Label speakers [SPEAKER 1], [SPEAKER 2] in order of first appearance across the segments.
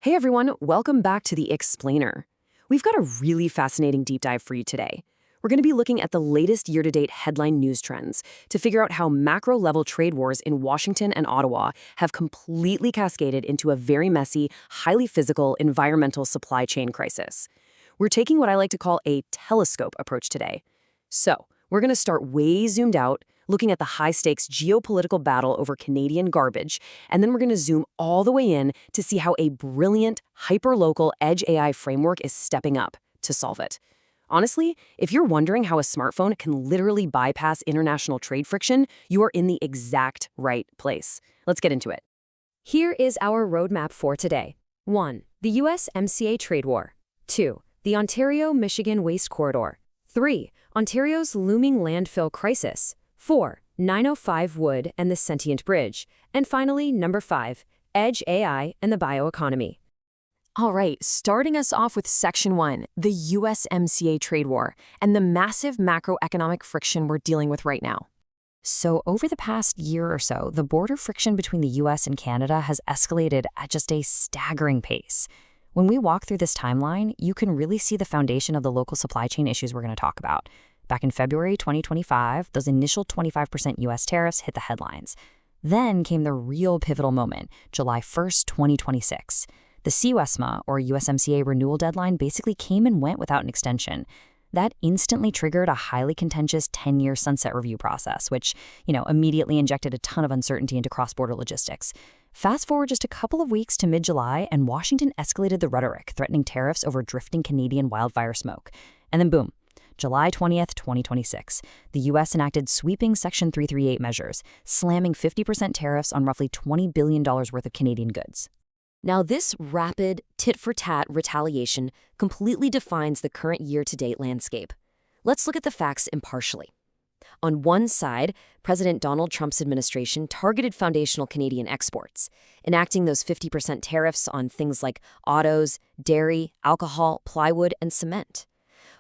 [SPEAKER 1] Hey everyone, welcome back to The Explainer. We've got a really fascinating deep dive for you today. We're going to be looking at the latest year-to-date headline news trends to figure out how macro-level trade wars in Washington and Ottawa have completely cascaded into a very messy, highly physical environmental supply chain crisis. We're taking what I like to call a telescope approach today. So, we're going to start way zoomed out, looking at the high-stakes geopolitical battle over Canadian garbage, and then we're going to zoom all the way in to see how a brilliant, hyper-local edge AI framework is stepping up to solve it. Honestly, if you're wondering how a smartphone can literally bypass international trade friction, you are in the exact right place. Let's get into it. Here is our roadmap for today. 1. The USMCA trade war. 2. The Ontario-Michigan waste corridor. 3. Ontario's looming landfill crisis. 4. 905 Wood and the Sentient Bridge. And finally, number 5, Edge AI and the bioeconomy. All right, starting us off with Section 1, the USMCA trade war, and the massive macroeconomic friction we're dealing with right now. So over the past year or so, the border friction between the US and Canada has escalated at just a staggering pace. When we walk through this timeline, you can really see the foundation of the local supply chain issues we're going to talk about. Back in February 2025, those initial 25% US tariffs hit the headlines. Then came the real pivotal moment, July 1st, 2026. The CUSMA, or USMCA renewal deadline, basically came and went without an extension. That instantly triggered a highly contentious 10-year sunset review process, which, immediately injected a ton of uncertainty into cross-border logistics. Fast forward just a couple of weeks to mid-July, and Washington escalated the rhetoric, threatening tariffs over drifting Canadian wildfire smoke. And then boom. July 20th, 2026, the U.S. enacted sweeping Section 338 measures, slamming 50% tariffs on roughly $20 billion worth of Canadian goods. Now, this rapid, tit-for-tat retaliation completely defines the current year-to-date landscape. Let's look at the facts impartially. On one side, President Donald Trump's administration targeted foundational Canadian exports, enacting those 50% tariffs on things like autos, dairy, alcohol, plywood, and cement.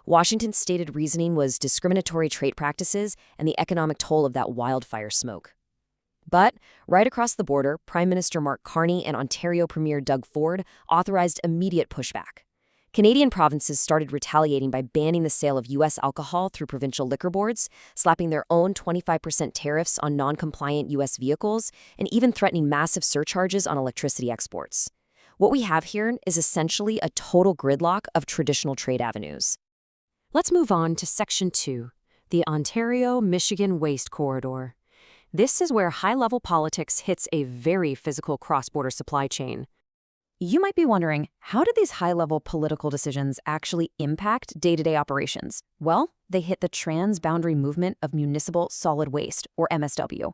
[SPEAKER 1] Washington's stated reasoning was discriminatory trade practices and the economic toll of that wildfire smoke. But right across the border, Prime Minister Mark Carney and Ontario Premier Doug Ford authorized immediate pushback. Canadian provinces started retaliating by banning the sale of U.S. alcohol through provincial liquor boards, slapping their own 25% tariffs on non-compliant U.S. vehicles, and even threatening massive surcharges on electricity exports. What we have here is essentially a total gridlock of traditional trade avenues. Let's move on to Section 2, the Ontario-Michigan waste corridor. This is where high-level politics hits a very physical cross-border supply chain. You might be wondering, how do these high-level political decisions actually impact day-to-day operations? Well, they hit the transboundary movement of municipal solid waste, or MSW.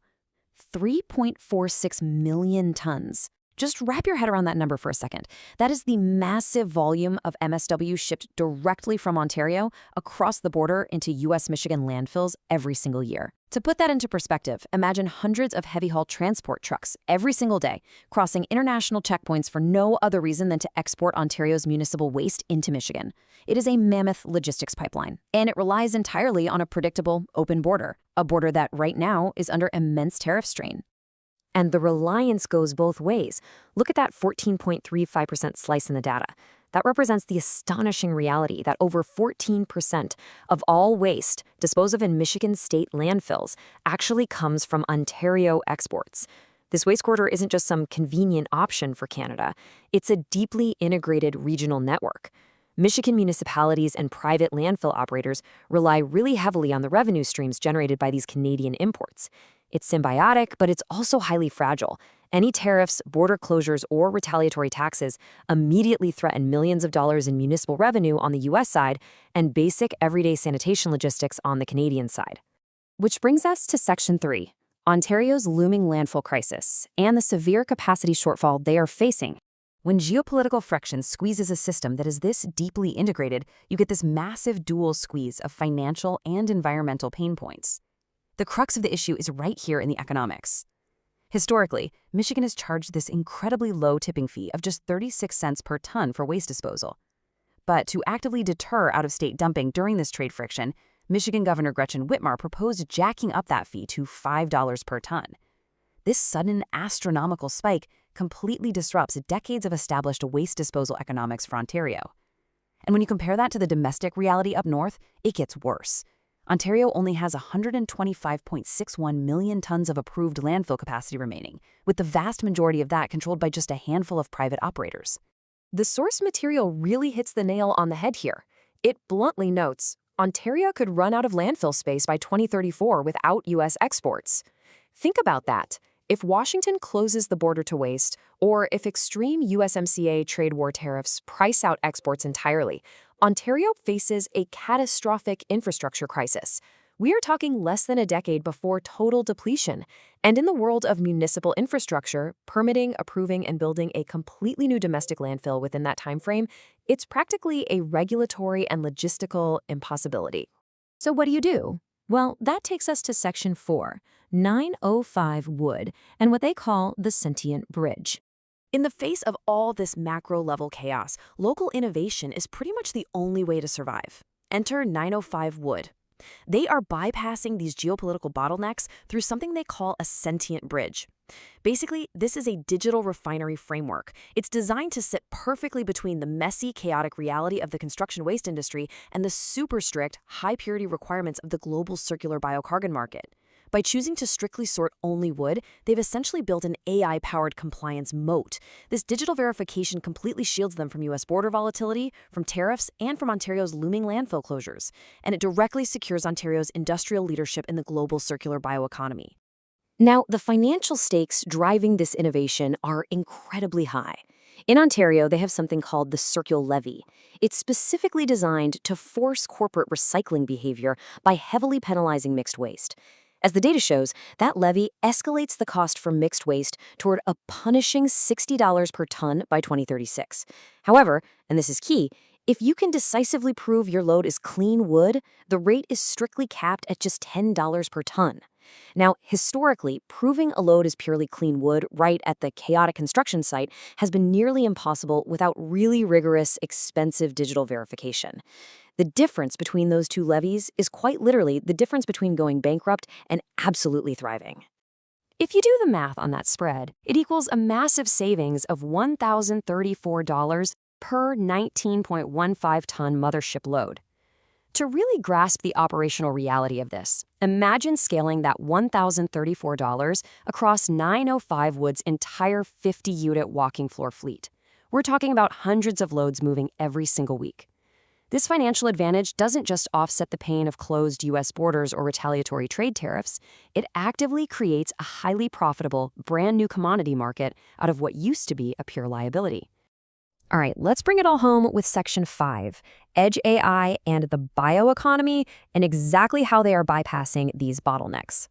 [SPEAKER 1] 3.46 million tons. Just wrap your head around that number for a second. That is the massive volume of MSW shipped directly from Ontario across the border into U.S.-Michigan landfills every single year. To put that into perspective, imagine hundreds of heavy-haul transport trucks every single day crossing international checkpoints for no other reason than to export Ontario's municipal waste into Michigan. It is a mammoth logistics pipeline, and it relies entirely on a predictable, open border, a border that right now is under immense tariff strain. And the reliance goes both ways. Look at that 14.35% slice in the data. That represents the astonishing reality that over 14% of all waste disposed of in Michigan state landfills actually comes from Ontario exports. This waste corridor isn't just some convenient option for Canada. It's a deeply integrated regional network. Michigan municipalities and private landfill operators rely really heavily on the revenue streams generated by these Canadian imports. It's symbiotic, but it's also highly fragile. Any tariffs, border closures, or retaliatory taxes immediately threaten millions of dollars in municipal revenue on the U.S. side and basic everyday sanitation logistics on the Canadian side. Which brings us to Section 3, Ontario's looming landfill crisis and the severe capacity shortfall they are facing. When geopolitical friction squeezes a system that is this deeply integrated, you get this massive dual squeeze of financial and environmental pain points. The crux of the issue is right here in the economics. Historically, Michigan has charged this incredibly low tipping fee of just 36 cents per ton for waste disposal. But to actively deter out-of-state dumping during this trade friction, Michigan Governor Gretchen Whitmer proposed jacking up that fee to $5 per ton. This sudden astronomical spike
[SPEAKER 2] completely disrupts decades of established waste disposal economics for Ontario. And when you compare that to the domestic reality up north, it gets worse. Ontario only has 125.61 million tons of approved landfill capacity remaining, with the vast majority of that controlled by just a handful of private operators.
[SPEAKER 1] The source material really hits the nail on the head here. It bluntly notes, Ontario could run out of landfill space by 2034 without U.S. exports. Think about that. If Washington closes the border to waste, or if extreme USMCA trade war tariffs price out exports entirely, Ontario faces a catastrophic infrastructure crisis. We are talking less than a decade before total depletion. And in the world of municipal infrastructure, permitting, approving, and building a completely new domestic landfill within that timeframe, it's practically a regulatory and logistical impossibility.
[SPEAKER 2] So what do? Well, that takes us to Section 4, 905 Wood, and what they call the sentient bridge.
[SPEAKER 1] In the face of all this macro-level chaos, local innovation is pretty much the only way to survive. Enter 905 Wood. They are bypassing these geopolitical bottlenecks through something they call a sentient bridge. Basically, this is a digital refinery framework. It's designed to sit perfectly between the messy, chaotic reality of the construction waste industry and the super strict, high-purity requirements of the global circular biocarbon market. By choosing to strictly sort only wood, they've essentially built an AI-powered compliance moat. This digital verification completely shields them from U.S. border volatility, from tariffs, and from Ontario's looming landfill closures. And it directly secures Ontario's industrial leadership in the global circular bioeconomy. Now, the financial stakes driving this innovation are incredibly high. In Ontario, they have something called the Circular Levy. It's specifically designed to force corporate recycling behavior by heavily penalizing mixed waste. As the data shows, that levy escalates the cost for mixed waste toward a punishing $60 per ton by 2036. However, and this is key, if you can decisively prove your load is clean wood, the rate is strictly capped at just $10 per ton. Now, historically, proving a load is purely clean wood right at the chaotic construction site has been nearly impossible without really rigorous, expensive digital verification. The difference between those two levies is quite literally the difference between going bankrupt and absolutely thriving. If you do the math on that spread, it equals a massive savings of $1,034 per 19.15-ton mothership load. To really grasp the operational reality of this, imagine scaling that $1,034 across 905 Wood's entire 50-unit walking floor fleet. We're talking about hundreds of loads moving every single week. This financial advantage doesn't just offset the pain of closed U.S. borders or retaliatory trade tariffs, it actively creates a highly profitable, brand new commodity market out of what used to be a pure liability. All right, let's bring it all home with Section 5, Edge AI and the bioeconomy, and exactly how they are bypassing these bottlenecks.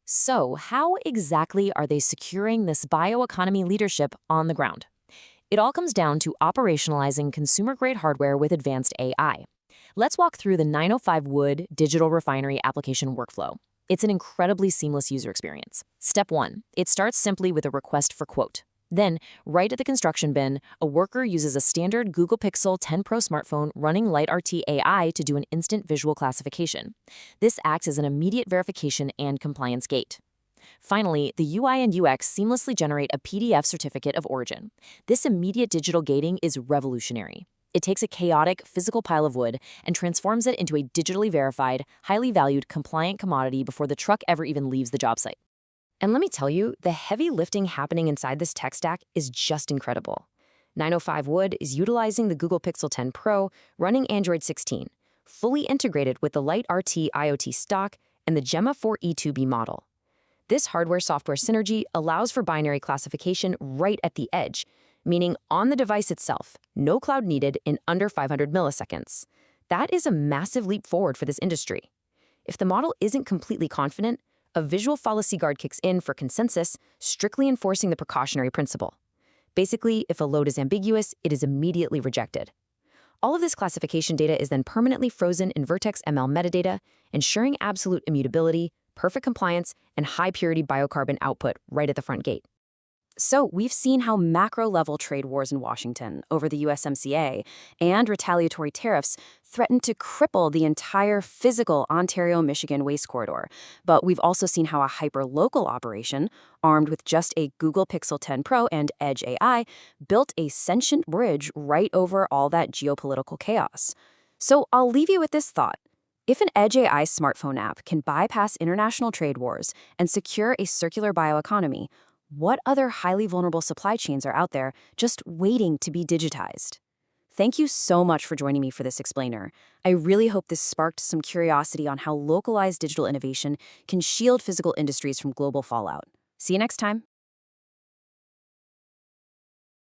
[SPEAKER 1] So, how exactly are they securing this bioeconomy leadership on the ground? It all comes down to operationalizing consumer-grade hardware with advanced AI. Let's walk through the 905 Wood digital refinery application workflow. It's an incredibly seamless user experience. Step 1, it starts simply with a request for quote. Then, right at the construction bin, a worker uses a standard Google Pixel 10 Pro smartphone running LightRT AI to do an instant visual classification. This acts as an immediate verification and compliance gate. Finally, the UI and UX seamlessly generate a PDF certificate of origin. This immediate digital gating is revolutionary. It takes a chaotic, physical pile of wood and transforms it into a digitally verified, highly valued, compliant commodity before the truck ever even leaves the job site. And let me tell you, the heavy lifting happening inside this tech stack is just incredible. 905 Wood is utilizing the Google Pixel 10 Pro running Android 16, fully integrated with the LightRT IoT stock and the Gemma 4 E2B model. This hardware-software synergy allows for binary classification right at the edge, meaning on the device itself, no cloud needed in under 500 milliseconds. That is a massive leap forward for this industry. If the model isn't completely confident, a visual fallacy guard kicks in for consensus, strictly enforcing the precautionary principle. Basically, if a load is ambiguous, it is immediately rejected. All of this classification data is then permanently frozen in Vertex ML metadata, ensuring absolute immutability, perfect compliance, and high-purity biocarbon output right at the front gate. So we've seen how macro-level trade wars in Washington over the USMCA and retaliatory tariffs threaten to cripple the entire physical Ontario-Michigan waste corridor. But we've also seen how a hyper-local operation, armed with just a Google Pixel 10 Pro and Edge AI, built a sentient bridge right over all that geopolitical chaos. So I'll leave you with this thought. If an Edge AI smartphone app can bypass international trade wars and secure a circular bioeconomy, what other highly vulnerable supply chains are out there just waiting to be digitized? Thank you so much for joining me for this explainer. I really hope this sparked some curiosity on how localized digital innovation can shield physical industries from global fallout. See you next time.